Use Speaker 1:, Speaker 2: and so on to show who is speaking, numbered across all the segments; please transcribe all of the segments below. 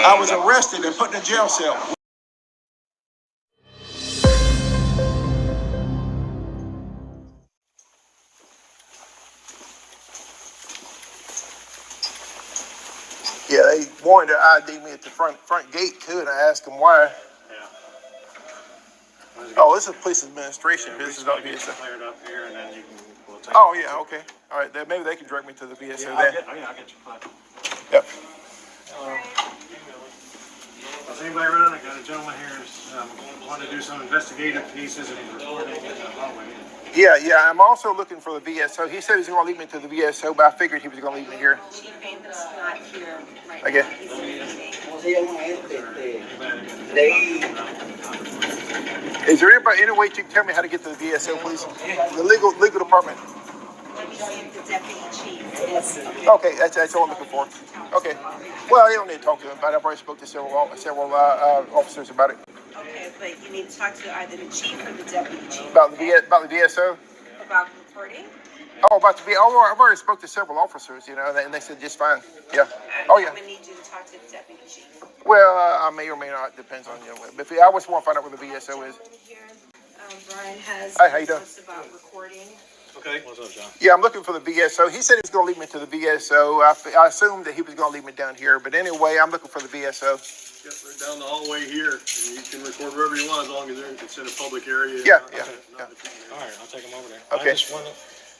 Speaker 1: I was arrested and put in a jail cell. Yeah, they wanted to ID me at the front gate too, and I asked them why.
Speaker 2: Yeah.
Speaker 1: Oh, this is police administration.
Speaker 2: Yeah,
Speaker 1: this is not VSO.
Speaker 2: Cleared up here, and then we'll take
Speaker 1: oh yeah, okay. All right, then maybe they can direct me to the VSO.
Speaker 2: Yeah, I'll get you.
Speaker 1: Yep.
Speaker 2: Hello. Is anybody around? I got a gentleman here who's wanting to do some investigative pieces and recording in the hallway.
Speaker 1: Yeah, I'm also looking for the VSO. He said he's going to lead me to the VSO, but I figured he was going to lead me here.
Speaker 3: Chief David's not here right
Speaker 1: Okay.
Speaker 3: now.
Speaker 1: Is there any way you can tell me how to get to the VSO, please? The legal department.
Speaker 3: Let me see if the deputy chief is.
Speaker 1: Okay, that's all I'm looking for. Okay. Well, you don't need to talk to him about it. I've already spoke to several officers about it.
Speaker 3: Okay, but you need to talk to either the chief or the deputy chief.
Speaker 1: About the VSO?
Speaker 3: About reporting?
Speaker 1: Oh, I've already spoke to several officers, and they said just fine. Yeah. Oh, yeah.
Speaker 3: I'm going to need you to talk to the deputy chief.
Speaker 1: Well, I may or may not. Depends on you. But I just want to find out where the VSO is.
Speaker 3: Here, Brian has
Speaker 1: Hi, how you doing?
Speaker 3: about recording.
Speaker 2: Okay. What's up, John?
Speaker 1: Yeah, I'm looking for the VSO. He said he was going to lead me to the VSO. I assumed that he was going to lead me down here. But anyway, I'm looking for the VSO.
Speaker 4: Yep, right down the hallway here, and you can record wherever you want as long as it's in a public area.
Speaker 1: Yeah.
Speaker 2: All right, I'll take him over there.
Speaker 1: Okay.
Speaker 2: I just wanted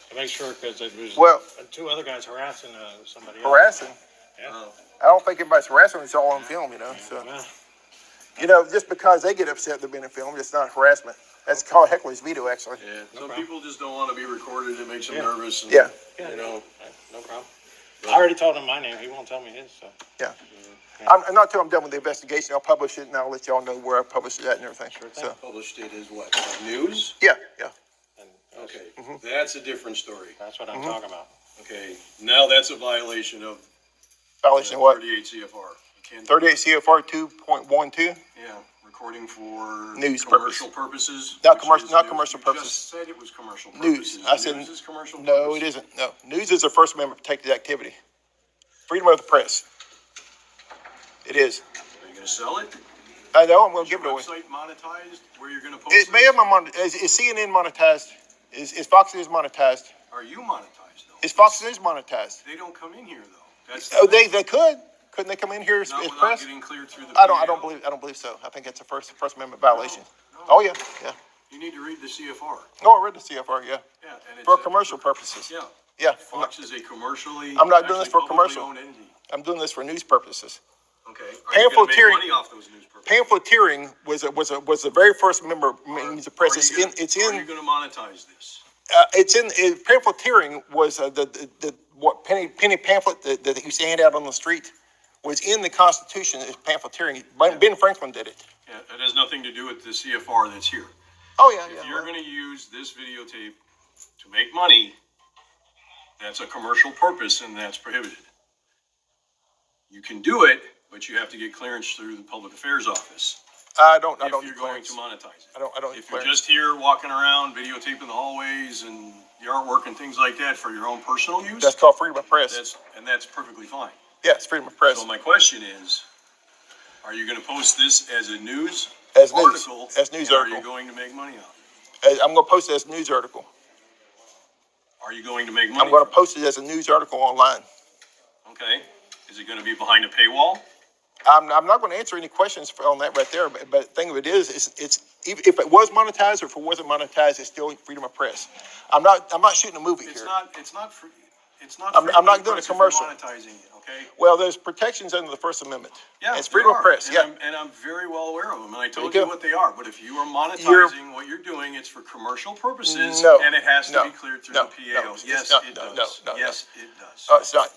Speaker 2: to make sure because it was two other guys harassing somebody else.
Speaker 1: Harassing?
Speaker 2: Yeah.
Speaker 1: I don't think anybody's harassing. It's all on film, So, just because they get upset they're being filmed, it's not harassment. That's called heckler's veto, actually.
Speaker 4: Yeah, some people just don't want to be recorded. It makes them nervous. And,
Speaker 1: Yeah.
Speaker 2: No problem. I already told him my name. He won't tell me his, so.
Speaker 1: Yeah. I'm not until I'm done with the investigation. I'll publish it, and I'll let y'all know where I published it at and everything.
Speaker 2: Sure
Speaker 1: so.
Speaker 4: Published it as what? News?
Speaker 1: Yeah.
Speaker 2: And,
Speaker 4: Okay, that's a different story.
Speaker 2: That's what I'm talking about.
Speaker 4: Okay, now that's a violation of
Speaker 1: Violation of what?
Speaker 4: 38 CFR. You can't,
Speaker 1: 38 CFR 2.12.
Speaker 4: yeah, recording for
Speaker 1: News
Speaker 4: commercial purposes.
Speaker 1: Not
Speaker 4: which
Speaker 1: commercial-
Speaker 4: is
Speaker 1: not
Speaker 4: news.
Speaker 1: commercial
Speaker 4: You
Speaker 1: purposes.
Speaker 4: just said it was commercial
Speaker 1: News.
Speaker 4: purposes.
Speaker 1: I said
Speaker 4: News is commercial
Speaker 1: no,
Speaker 4: purposes.
Speaker 1: it isn't. No, news is a First Amendment protected activity. Freedom of the press. It is.
Speaker 4: Are you going to sell it?
Speaker 1: I know. I'm going
Speaker 4: Is
Speaker 1: to give
Speaker 4: your
Speaker 1: it away.
Speaker 4: website monetized? Where you're going to post
Speaker 1: Is CNN monetized? Is Fox News monetized?
Speaker 4: Are you monetized though?
Speaker 1: Is Fox News monetized?
Speaker 4: They don't come in here though. That's
Speaker 1: Oh, they could. Couldn't they come in here as
Speaker 4: not without
Speaker 1: press?
Speaker 4: getting cleared through the
Speaker 1: I don't
Speaker 4: PAO.
Speaker 1: believe so. I think it's a First Amendment violation. Oh yeah.
Speaker 4: You need to read the CFR.
Speaker 1: No, I read the CFR. Yeah.
Speaker 4: Yeah, and it's
Speaker 1: For commercial purposes.
Speaker 4: Yeah.
Speaker 1: Yeah.
Speaker 4: Fox is a commercially.
Speaker 1: I'm not doing this for
Speaker 4: actually publicly
Speaker 1: commercial.
Speaker 4: owned entity.
Speaker 1: I'm doing this for news purposes.
Speaker 4: Okay. Are you going to
Speaker 1: Pamphleteering-
Speaker 4: make money off those news purposes?
Speaker 1: Pamphleteering was the very first means of press.
Speaker 4: Are
Speaker 1: It's
Speaker 4: you gonna-
Speaker 1: it's
Speaker 4: Are
Speaker 1: in
Speaker 4: you going to monetize this?
Speaker 1: pamphleteering was what penny pamphlet that used to hand out on the street was in the Constitution as pamphleteering. Ben Franklin did it.
Speaker 4: Yeah, it has nothing to do with the CFR that's here.
Speaker 1: Oh yeah.
Speaker 4: If you're going to use this videotape to make money, that's a commercial purpose and that's prohibited. You can do it, but you have to get clearance through the Public Affairs Office.
Speaker 1: I don't
Speaker 4: If
Speaker 1: need
Speaker 4: you're going to
Speaker 1: clearance.
Speaker 4: monetize it.
Speaker 1: I don't need
Speaker 4: If you're
Speaker 1: clearance.
Speaker 4: just here walking around, videotaping the hallways and the artwork and things like that for your own personal use,
Speaker 1: That's called freedom of press.
Speaker 4: that's perfectly fine.
Speaker 1: Yeah, it's freedom of press.
Speaker 4: So my question is, are you going to post this as a news
Speaker 1: As news.
Speaker 4: article?
Speaker 1: As news
Speaker 4: and
Speaker 1: article.
Speaker 4: Are you going to make money off it?
Speaker 1: I'm going to post it as a news article.
Speaker 4: Are you going to make money?
Speaker 1: I'm going to
Speaker 4: from
Speaker 1: post it as a news article online.
Speaker 4: it? Okay. Is it going to be behind a paywall?
Speaker 1: I'm not going to answer any questions on that right there. But the thing of it is it's if it was monetized or if it wasn't monetized, it's still freedom of press. I'm not shooting a movie
Speaker 4: It's
Speaker 1: here.
Speaker 4: not free. It's not.
Speaker 1: I'm
Speaker 4: freedom
Speaker 1: not
Speaker 4: of
Speaker 1: doing a
Speaker 4: press if you're
Speaker 1: commercial.
Speaker 4: Monetizing it, okay?
Speaker 1: Well, there's protections under the First Amendment.
Speaker 4: Yeah,
Speaker 1: it's freedom
Speaker 4: there
Speaker 1: of press.
Speaker 4: are,
Speaker 1: Yeah.
Speaker 4: and I'm very well aware of them, and I told
Speaker 1: you
Speaker 4: you
Speaker 1: go.
Speaker 4: what they are. But if you are monetizing what you're doing, it's for commercial purposes,
Speaker 1: No,
Speaker 4: and it has to
Speaker 1: no,
Speaker 4: be cleared through
Speaker 1: no,
Speaker 4: the PAO.
Speaker 1: no, it's
Speaker 4: Yes,
Speaker 1: not.
Speaker 4: it
Speaker 1: No,
Speaker 4: does.
Speaker 1: no,
Speaker 4: Yes, it does.
Speaker 1: It's not.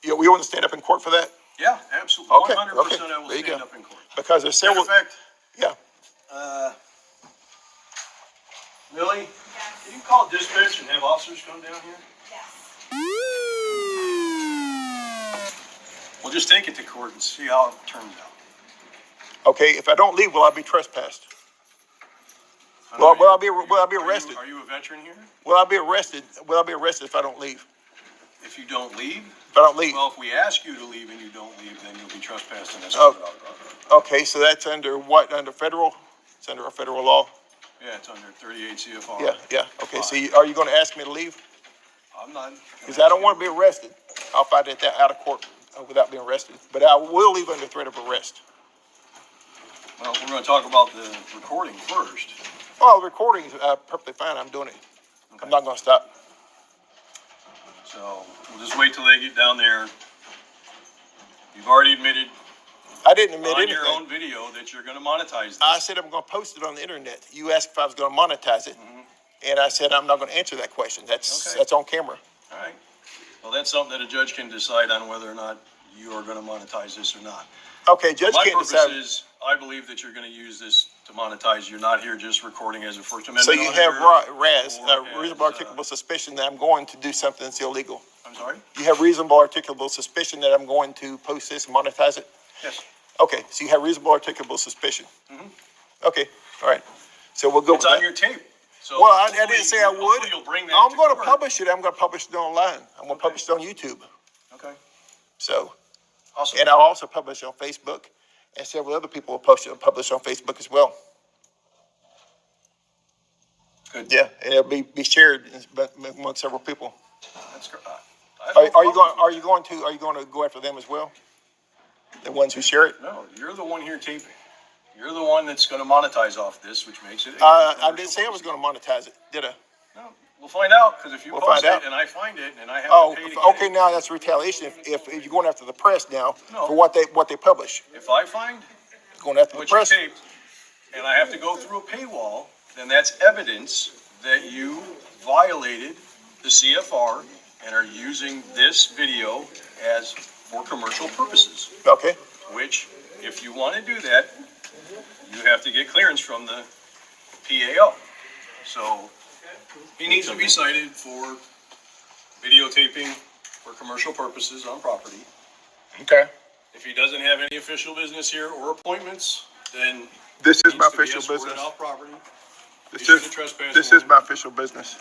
Speaker 1: We want to stand up in court for that
Speaker 4: Yeah, absolutely.
Speaker 1: Okay,
Speaker 4: 100%.
Speaker 1: okay,
Speaker 4: I will
Speaker 1: there you
Speaker 4: stand
Speaker 1: go.
Speaker 4: up in court.
Speaker 1: because there's
Speaker 4: Matter
Speaker 1: several.
Speaker 4: of fact,
Speaker 1: Yeah.
Speaker 4: Millie, can you call dispatch and have officers come down here? We'll just take it to court and see how it turns out.
Speaker 1: Okay. If I don't leave, will I be trespassed?
Speaker 4: I know
Speaker 1: Will I be
Speaker 4: are you-
Speaker 1: arrested?
Speaker 4: Are you a veteran here?
Speaker 1: Will I be arrested? Will I be arrested if I don't leave?
Speaker 4: If you don't leave,
Speaker 1: If I don't leave.
Speaker 4: Well, if we ask you to leave and you don't leave, then you'll be trespassing. That's
Speaker 1: Oh.
Speaker 4: what
Speaker 1: Okay, so that's under what? Under federal? It's under a federal law?
Speaker 4: Yeah, it's under 38 CFR.
Speaker 1: Yeah. Okay, so are you going to ask me to leave?
Speaker 4: I'm not.
Speaker 1: Because I don't want to be arrested. I'll fight it out of court without being arrested. But I will leave under threat of arrest.
Speaker 4: Well, we're going to talk about the recording first.
Speaker 1: Oh, the recording is perfectly fine. I'm doing it.
Speaker 4: Okay.
Speaker 1: I'm not going to stop.
Speaker 4: So we'll just wait till they get down there. You've already admitted
Speaker 1: I didn't admit
Speaker 4: on
Speaker 1: anything.
Speaker 4: your own video that you're going to monetize this.
Speaker 1: I said I'm going to post it on the internet. You asked if I was going to monetize it, and I said I'm not going to answer that question. That's on camera.
Speaker 4: All right. Well, that's something that a judge can decide on whether or not you are going to monetize this or not.
Speaker 1: Okay, judge
Speaker 4: My
Speaker 1: can't
Speaker 4: purpose
Speaker 1: decide.
Speaker 4: is, I believe that you're going to use this to monetize. You're not here just recording as a First Amendment.
Speaker 1: So you have RAS,
Speaker 4: or
Speaker 1: reasonable
Speaker 4: as,
Speaker 1: articulable suspicion that I'm going to do something that's illegal.
Speaker 4: I'm sorry?
Speaker 1: You have reasonable articulable suspicion that I'm going to post this and monetize it?
Speaker 4: Yes.
Speaker 1: Okay, so you have reasonable articulable suspicion. Okay, all right. So we'll go
Speaker 4: It's
Speaker 1: with
Speaker 4: on
Speaker 1: that.
Speaker 4: your tape. So
Speaker 1: Well, I didn't say I would.
Speaker 4: hopefully you'll bring that
Speaker 1: I'm going to
Speaker 4: court.
Speaker 1: publish it. I'm going to publish it online. I'm going to publish it on YouTube.
Speaker 4: Okay.
Speaker 1: So,
Speaker 4: Awesome.
Speaker 1: and I'll also publish it on Facebook, and several other people will publish on Facebook as well.
Speaker 4: Good.
Speaker 1: Yeah, and it'll be shared among several people.
Speaker 4: That's great. I have no
Speaker 1: Are you
Speaker 4: problem
Speaker 1: going?
Speaker 4: with
Speaker 1: Are you going to go after them as well? The ones who share it?
Speaker 4: that. No, you're the one here taping. You're the one that's going to monetize off this, which makes it.
Speaker 1: I didn't say I was going to monetize it, did I?
Speaker 4: No, we'll find out, because if you
Speaker 1: We'll
Speaker 4: post
Speaker 1: find out.
Speaker 4: it and I find it and I have
Speaker 1: Oh,
Speaker 4: to pay to get
Speaker 1: okay.
Speaker 4: it,
Speaker 1: Now that's retaliation. If you're going after the press now
Speaker 4: No.
Speaker 1: for what they publish,
Speaker 4: if I find
Speaker 1: going after the
Speaker 4: what you
Speaker 1: press.
Speaker 4: taped and I have to go through a paywall, then that's evidence that you violated the CFR and are using this video as for commercial purposes.
Speaker 1: Okay.
Speaker 4: Which, if you want to do that, you have to get clearance from the PAO. So he needs to be cited for videotaping for commercial purposes on property.
Speaker 1: Okay.
Speaker 4: If he doesn't have any official business here or appointments, then
Speaker 1: This is
Speaker 4: he
Speaker 1: my
Speaker 4: needs to be
Speaker 1: official
Speaker 4: escorted
Speaker 1: business.
Speaker 4: off property.
Speaker 1: This
Speaker 4: Issued
Speaker 1: is
Speaker 4: a trespass
Speaker 1: this is
Speaker 4: warrant.
Speaker 1: my official business.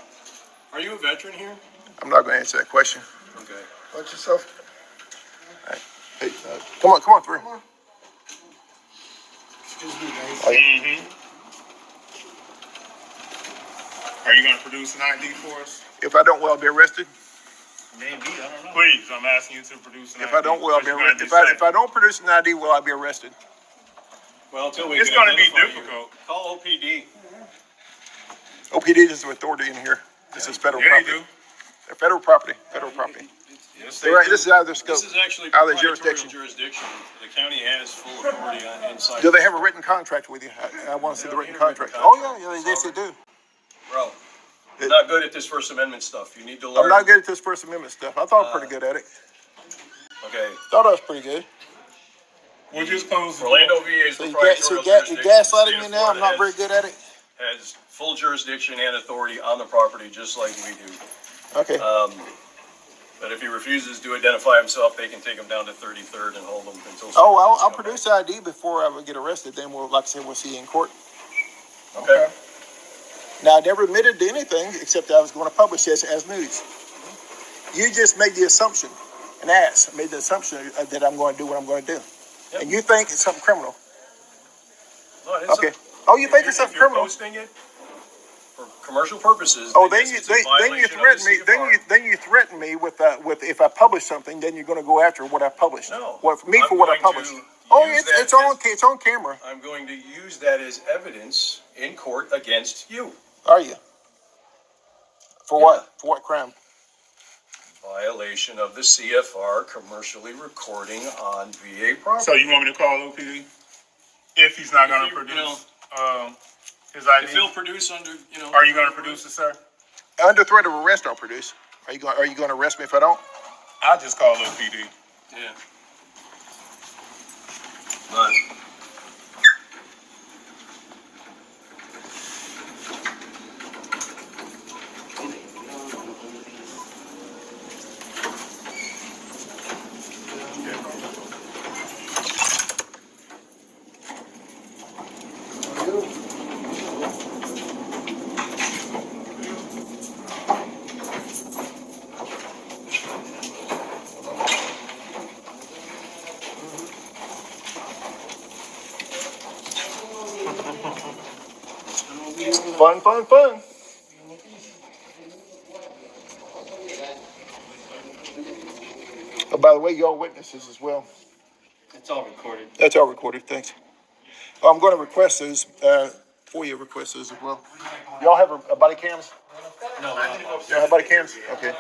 Speaker 4: Are you a veteran here?
Speaker 1: I'm not going to answer that question.
Speaker 4: Okay.
Speaker 1: Watch yourself. All right. Hey, come on through.
Speaker 2: Excuse me, guys.
Speaker 1: Oh, yeah.
Speaker 5: Are you gonna produce an ID for us?
Speaker 1: If I don't, will I be arrested?
Speaker 2: Maybe, I don't know.
Speaker 5: Please, I'm asking you to produce an ID.
Speaker 1: If I don't, will I be
Speaker 5: Because you're
Speaker 1: arrested?
Speaker 5: gonna be
Speaker 1: If I don't produce an ID, will I be arrested?
Speaker 4: Well, until we
Speaker 5: It's
Speaker 4: can
Speaker 5: gonna be
Speaker 4: identify you,
Speaker 5: difficult.
Speaker 4: call OPD.
Speaker 1: OPD is the authority in here. This is federal
Speaker 5: Yeah, they
Speaker 1: property.
Speaker 5: do.
Speaker 1: Federal property. Federal property.
Speaker 5: Yes,
Speaker 1: They're right. This is out of their scope.
Speaker 4: This is actually
Speaker 1: Out of their
Speaker 4: proprietary
Speaker 1: jurisdiction.
Speaker 4: jurisdiction. The county has full authority on inside.
Speaker 1: Do they have a written contract with you? I want to see the written
Speaker 4: They don't need a
Speaker 1: contract.
Speaker 4: written
Speaker 1: Oh, yeah,
Speaker 4: contract.
Speaker 1: yes, they do.
Speaker 4: Bro, you're not good at this First Amendment stuff. You need to learn.
Speaker 1: I'm not good at this First Amendment stuff. I thought I was pretty good at it.
Speaker 4: Okay.
Speaker 1: Thought I was pretty good.
Speaker 5: We'll just close the
Speaker 4: Orlando VA's
Speaker 1: So you
Speaker 4: proprietary
Speaker 1: gaslighting
Speaker 4: jurisdiction.
Speaker 1: me now? I'm not very good at it.
Speaker 4: Has full jurisdiction and authority on the property, just like we do.
Speaker 1: Okay.
Speaker 4: But if he refuses to identify himself, they can take him down to 33rd and hold him until.
Speaker 1: Oh, I'll produce the ID before I would get arrested. Then we'll, like I said, we'll see you in court.
Speaker 4: Okay.
Speaker 1: Now, I never admitted to anything except I was going to publish this as news. You just made the assumption, made the assumption that I'm going to do what I'm going to do.
Speaker 4: Yep.
Speaker 1: And you think it's something criminal.
Speaker 4: No, it isn't.
Speaker 1: Okay. Oh, you
Speaker 4: If
Speaker 1: think
Speaker 4: you're-
Speaker 1: it's something
Speaker 4: if you're
Speaker 1: criminal?
Speaker 4: posting it for commercial purposes.
Speaker 1: Oh,
Speaker 4: then
Speaker 1: then
Speaker 4: yes,
Speaker 1: you
Speaker 4: it's a violation of
Speaker 1: threaten
Speaker 4: the
Speaker 1: me.
Speaker 4: CFR.
Speaker 1: Then you threaten me with if I publish something, then you're going to go after what I published.
Speaker 4: No.
Speaker 1: What for me
Speaker 4: I'm
Speaker 1: for what I
Speaker 4: going
Speaker 1: published.
Speaker 4: to
Speaker 1: Oh,
Speaker 4: use
Speaker 1: it's
Speaker 4: that
Speaker 1: it's on camera.
Speaker 4: I'm going to use that as evidence in court against you.
Speaker 1: Are you? For
Speaker 4: Yeah.
Speaker 1: what? For what crime?
Speaker 4: Violation of the CFR, commercially recording on VA property.
Speaker 5: So you want me to call OPD? If he's not gonna
Speaker 4: If you-
Speaker 5: produce,
Speaker 4: you
Speaker 5: his
Speaker 4: If he'll
Speaker 5: ID?
Speaker 4: produce under,
Speaker 5: Are you gonna produce it, sir?
Speaker 1: Under threat of arrest, I'll produce. Are you going to arrest me if I don't?
Speaker 5: I'll just call OPD.
Speaker 4: Yeah. But
Speaker 1: Fun, fun, fun. Oh, by the way, y'all witnesses as well.
Speaker 6: It's all recorded.
Speaker 1: That's all recorded, thanks. I'm going to request those, FOIA request those as well. Y'all have a body cams?
Speaker 6: No, we don't.
Speaker 1: Y'all have body cams? Okay.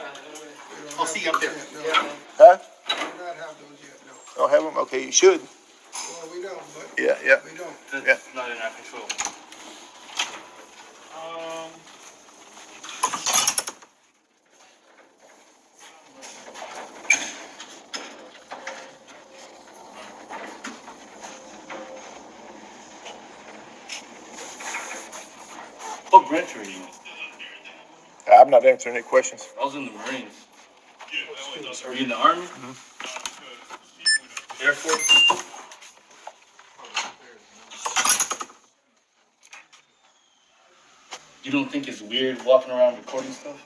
Speaker 7: I'll see you up there.
Speaker 1: Huh?
Speaker 8: We do not have those yet, no.
Speaker 1: Y'all have them? Okay, you should.
Speaker 8: Well, we don't, but
Speaker 1: Yeah, yeah.
Speaker 8: we don't.
Speaker 6: That's not in our control. What branch are you in?
Speaker 1: I'm not answering any questions.
Speaker 6: I was in the Marines. Are you in the Army? Air Force? You don't think it's weird walking around recording stuff?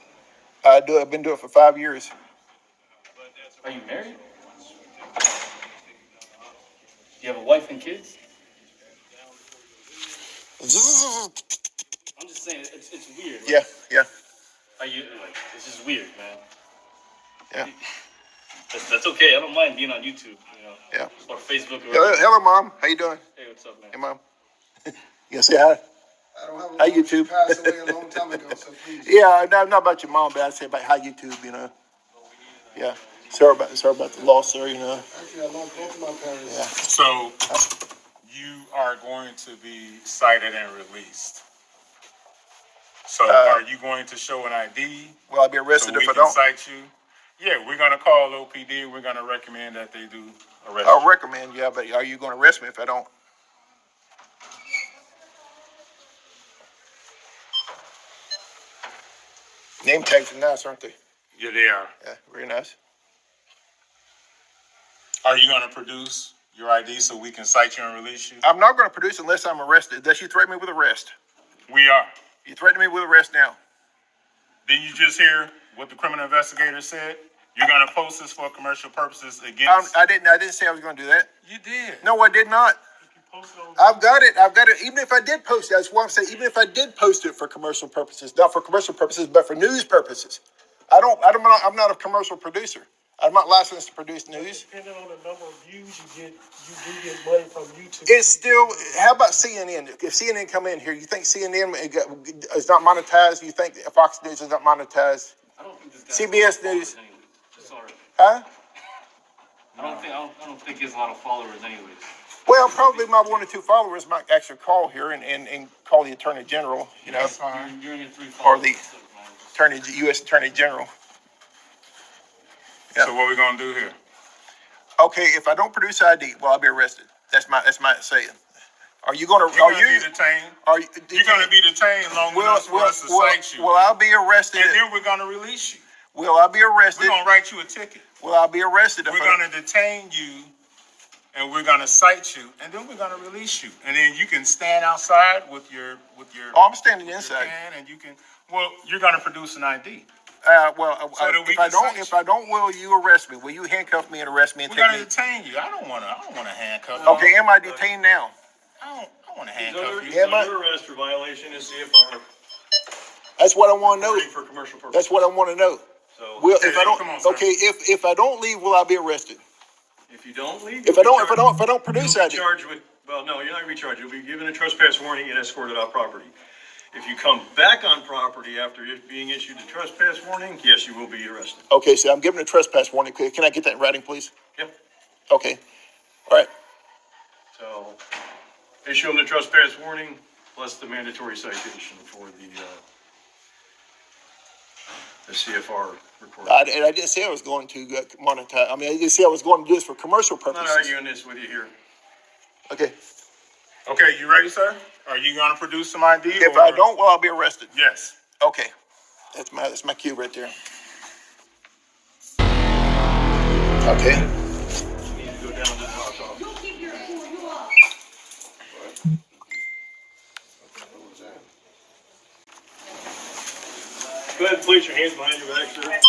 Speaker 1: I've been doing it for 5 years.
Speaker 6: Are you married? Do you have a wife and kids? I'm just saying, it's weird. Like,
Speaker 1: Yeah, yeah,
Speaker 6: Are you, like, it's just weird, man.
Speaker 1: yeah,
Speaker 6: That's okay. I don't mind being on YouTube, you know,
Speaker 1: yeah.
Speaker 6: or Facebook or
Speaker 1: Hello, Mom. How you doing?
Speaker 6: Hey, what's up, man?
Speaker 1: Hey, Mom. You gonna say hi?
Speaker 8: I don't have a
Speaker 1: Hi,
Speaker 8: mom. She
Speaker 1: YouTube.
Speaker 8: passed away a long time ago, so please.
Speaker 1: Yeah, not about your mom, but I'd say about how YouTube, you know. Yeah. Sorry about the loss there, you know.
Speaker 8: Actually, I lost both of my parents.
Speaker 1: Yeah.
Speaker 5: So you are going to be cited and released. So are you going to show an ID
Speaker 1: Will I be
Speaker 5: so
Speaker 1: arrested
Speaker 5: we
Speaker 1: if I
Speaker 5: can
Speaker 1: don't?
Speaker 5: cite you? Yeah, we're gonna call OPD. We're gonna recommend that they do arrest
Speaker 1: I'll
Speaker 5: you.
Speaker 1: recommend, yeah, but are you gonna arrest me if I don't? Name tags are nice, aren't they?
Speaker 5: Yeah, they are.
Speaker 1: Yeah, very nice.
Speaker 5: Are you gonna produce your ID so we can cite you and release you?
Speaker 1: I'm not gonna produce unless I'm arrested. Unless you threaten me with arrest.
Speaker 5: We are.
Speaker 1: You threaten me with arrest now.
Speaker 5: Did you just hear what the criminal investigator said? You're gonna post this for commercial purposes against.
Speaker 1: I didn't say I was gonna do that.
Speaker 5: You did.
Speaker 1: No, I did not. I've got it. Even if I did post it, that's what I'm saying. Even if I did post it for commercial purposes, not for commercial purposes, but for news purposes. I'm not a commercial producer. I'm not licensed to produce news.
Speaker 2: Depending on the number of views you do get money from YouTube.
Speaker 1: It's still, how about CNN? If CNN come in here, you think CNN is not monetized? You think Fox News is not monetized?
Speaker 6: I don't think this guy
Speaker 1: CBS News.
Speaker 6: Anyway. Just already.
Speaker 1: Huh?
Speaker 6: I don't think he has a lot of followers anyways.
Speaker 1: Well, probably my 1 or 2 followers might actually call here and call the Attorney General, you know,
Speaker 5: That's fine.
Speaker 6: You're in your 3
Speaker 1: or
Speaker 6: followers.
Speaker 1: the U.S. Attorney General. Yeah.
Speaker 5: So what we gonna do here?
Speaker 1: Okay, if I don't produce ID, well, I'll be arrested. That's my saying. Are you gonna?
Speaker 5: You're
Speaker 1: Are
Speaker 5: gonna
Speaker 1: you?
Speaker 5: be detained.
Speaker 1: Are you?
Speaker 5: You're gonna be detained long enough for us to cite you.
Speaker 1: Will I be arrested?
Speaker 5: And then we're gonna release you.
Speaker 1: Will I be arrested?
Speaker 5: We're gonna write you a ticket.
Speaker 1: Will I be arrested?
Speaker 5: We're gonna detain you, and we're gonna cite you, and then we're gonna release you. And then you can stand outside with your.
Speaker 1: Oh, I'm standing
Speaker 5: your
Speaker 1: inside.
Speaker 5: can, and you can. Well, you're gonna produce an ID.
Speaker 1: So that we
Speaker 5: can cite
Speaker 1: if I don't, will you arrest me? Will you handcuff me and arrest me and
Speaker 5: We're
Speaker 1: take
Speaker 5: gonna
Speaker 1: me?
Speaker 5: detain you. I don't wanna handcuff you.
Speaker 1: Okay, am I detained now?
Speaker 5: I don't wanna
Speaker 4: He's
Speaker 5: handcuff you.
Speaker 1: Yeah, my-
Speaker 4: under arrest for violation of CFR
Speaker 1: That's what I want to know.
Speaker 4: for commercial purposes.
Speaker 1: That's what I want to know.
Speaker 4: So
Speaker 1: Will if I don't?
Speaker 5: Come on, sir.
Speaker 1: Okay, if I don't leave, will I be arrested?
Speaker 4: if you don't leave,
Speaker 1: If I don't produce
Speaker 4: you'll be
Speaker 1: ID.
Speaker 4: charged with, well, no, you're not gonna be charged. You'll be given a trespass warning and escorted off property. If you come back on property after being issued a trespass warning, yes, you will be arrested.
Speaker 1: Okay, so I'm given a trespass warning. Can I get that in writing, please?
Speaker 4: Yep.
Speaker 1: Okay. All right.
Speaker 4: So issue them the trespass warning plus the mandatory citation for the CFR report.
Speaker 1: I didn't say I was going to monetize. I mean, I didn't say I was going to do this for commercial
Speaker 4: I'm not
Speaker 1: purposes.
Speaker 4: arguing this with you here.
Speaker 1: Okay.
Speaker 5: Okay, you ready, sir? Are you gonna produce some ID?
Speaker 1: If I don't, well, I'll be arrested.
Speaker 5: Yes.
Speaker 1: Okay. That's my cue right there. Okay.
Speaker 4: You need to go down to the box office. Go ahead and place your hands behind your back, sir.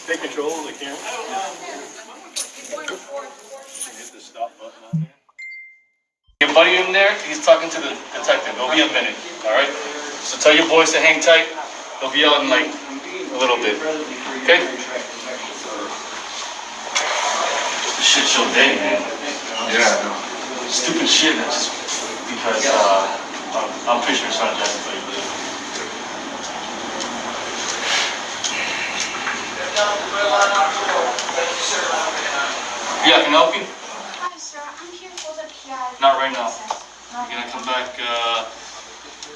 Speaker 4: Take control of the camera. Hit the stop button on
Speaker 6: buddy in there, he's talking to the detective. It'll be a minute, all right? So tell your boys to hang tight. They'll be out in like a little bit, okay? Just a shit show day, man.
Speaker 5: Yeah.
Speaker 6: Stupid shit, that's just because I'm pretty sure it's not Jackson for you, but yeah, can I help you?
Speaker 9: Hi, sir. I'm here for the PI.
Speaker 6: Not right now.
Speaker 9: process. No.
Speaker 6: You're gonna come back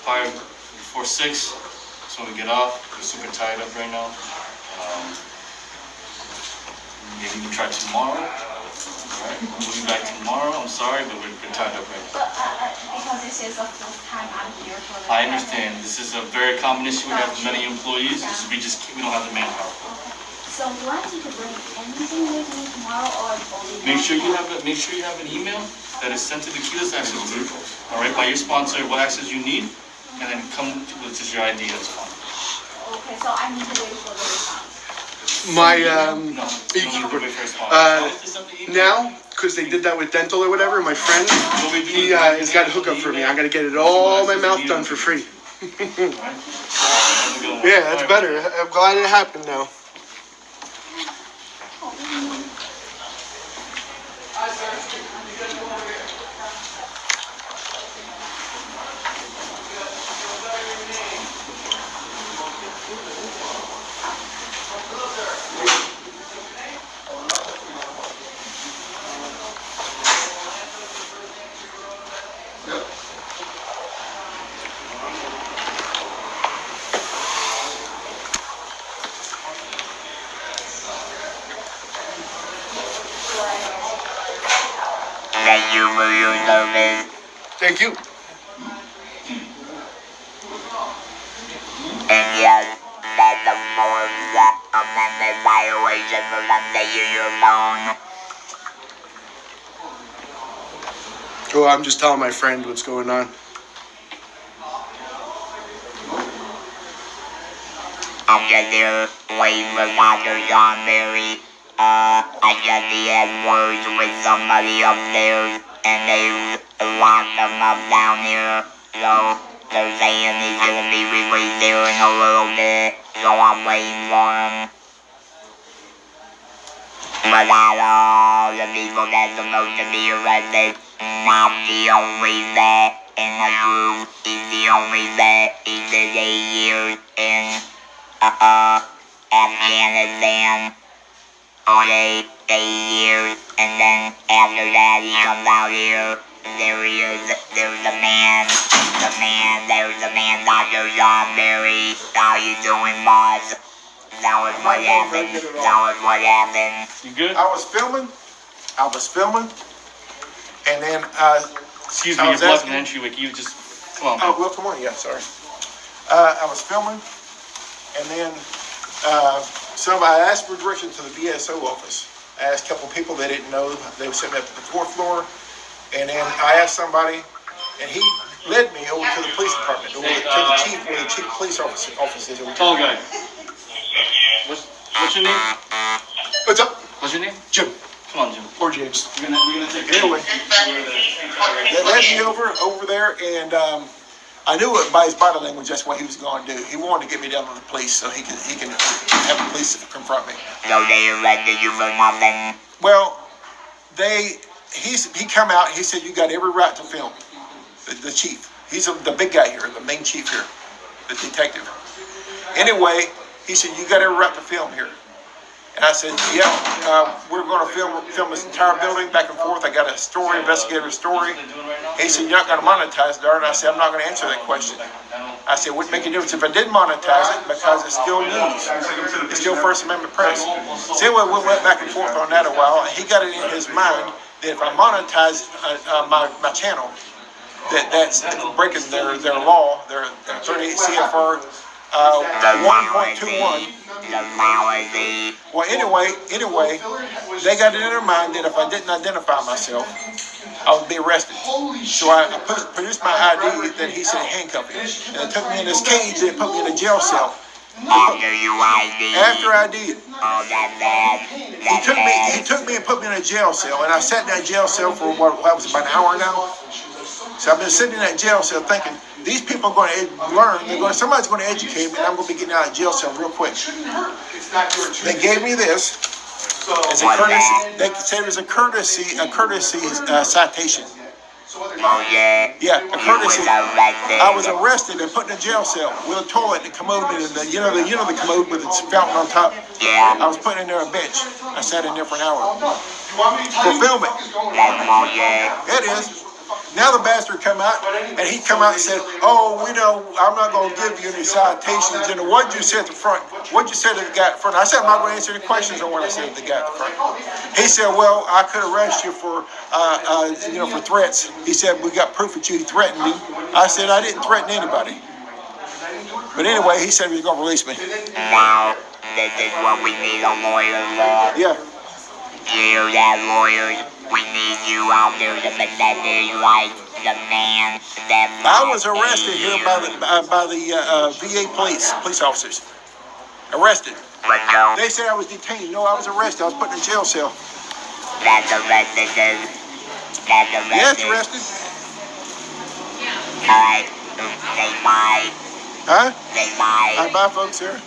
Speaker 6: probably before 6. That's when we get off. We're super tied up right now. Maybe we can try tomorrow. Alright, we'll be back tomorrow. I'm sorry, but we're tied up right now.
Speaker 9: But because this is the first time I'm here for the
Speaker 6: I understand. This is a very common issue we have with many employees. We don't have the manpower.
Speaker 9: So do I need to bring anything with me tomorrow or only
Speaker 6: Make sure you have an email that is sent to the Keyless Access Group, all right, by your sponsor, what access you need, and then come with just your ID. That's fine.
Speaker 9: Okay, so I need to wait for the response.
Speaker 10: My
Speaker 6: No, you don't have to wait for a response.
Speaker 10: now, because they did that with dental or whatever, my friend, he's got a hookup for me. I gotta get it all my mouth done for free. Yeah, that's better. I'm glad it happened now. Thank you.
Speaker 11: And yes, let them know that amendment violation will not let you alone.
Speaker 10: Well, I'm just telling my friend what's going on.
Speaker 11: I'm just here waiting for Dr. John Mary. I guess he had words with somebody upstairs, and they locked him up down here. So they're saying he's gonna be released here in a little bit. So I'm waiting for him. But out of all the people that's supposed to be arrested, not the only vet in the group. He's the only vet. He did 8 years in Afghanistan. Okay, 8 years, and then after that he comes out here. There he is. There's the man. There's the man, Dr. John Berry. How you doing, boss? That was what happened.
Speaker 6: You good?
Speaker 1: I was filming, and then,
Speaker 6: Excuse
Speaker 1: I
Speaker 6: me,
Speaker 1: was
Speaker 6: you're blocking
Speaker 1: asking-
Speaker 6: the entryway. Can you just come on?
Speaker 1: oh, well, come on, yeah, sorry. I was filming, and then, I asked for direction to the VSO office. I asked a couple people they didn't know, they were sitting up at the 4th floor, and then I asked somebody, and he led me over to the police department, over to the chief, where the chief police officer is. over
Speaker 6: Tall
Speaker 1: there.
Speaker 6: guy. What's your name?
Speaker 1: What's up?
Speaker 6: What's your name?
Speaker 1: Jim,
Speaker 6: Come on, Jim.
Speaker 1: or James.
Speaker 6: We're gonna take
Speaker 1: Anyway, they led me over there, and I knew it by his body language. That's what he was going to do. He wanted to get me down to the police so he can have the police confront me.
Speaker 11: So they arrested you for nothing.
Speaker 1: Well, he come out. He said you got every right to film. The chief. He's the big guy here, the main chief here, the detective. Anyway, he said you got every right to film here. And I said, yeah, we're going to film this entire building back and forth. I got a story, investigative story. He said, you're not going to monetize it, and I said, I'm not going to answer that question. I said, wouldn't make a difference if I did monetize it because it's still news. It's still First Amendment press. So anyway, we went back and forth on that a while. He got it in his mind that if I monetize my channel, that's breaking their law, their 38 CFR 1.21. Well, anyway, they got it in their mind that if I didn't identify myself, I would be arrested. So I produced my ID that he said handcuff me. And they took me in this cage and put me in a jail cell. After I did. He took me and put me in a jail cell, and I sat in that jail cell for what was about an hour now. So I've been sitting in that jail cell thinking, these people are going to learn. Somebody's going to educate me, and I'm going to be getting out of jail cell real quick. They gave me this as a courtesy. They said it was a courtesy citation. Yeah, a courtesy. I was arrested and put in a jail cell with a toilet and a commode in the the commode with its fountain on top. I was put in there a bench. I sat in there for an hour. For filming. It is. Now the bastard come out, and he come out and said, "Oh, I'm not going to give you any citations." And what'd you say at the front? What'd you say to the guy at the front? I said, "I'm not going to answer any questions on what I said to the guy at the front." He said, "Well, I could arrest you for, for threats." He said, "We got proof that you threatened me." I said, "I didn't threaten anybody." But anyway, he said he was going to release me.
Speaker 11: Now, this is what we need a lawyer for.
Speaker 1: Yeah.
Speaker 11: You that lawyers, we need you out there to defend it like the man that
Speaker 1: I was arrested here by the VA police officers. Arrested. They said I was detained. No, I was arrested. I was put in a jail cell.
Speaker 11: That's arrested, dude. That's arrested.
Speaker 1: Yes, arrested.
Speaker 11: Alright, say bye.
Speaker 1: Huh?
Speaker 11: Say bye.
Speaker 1: Bye, folks, here.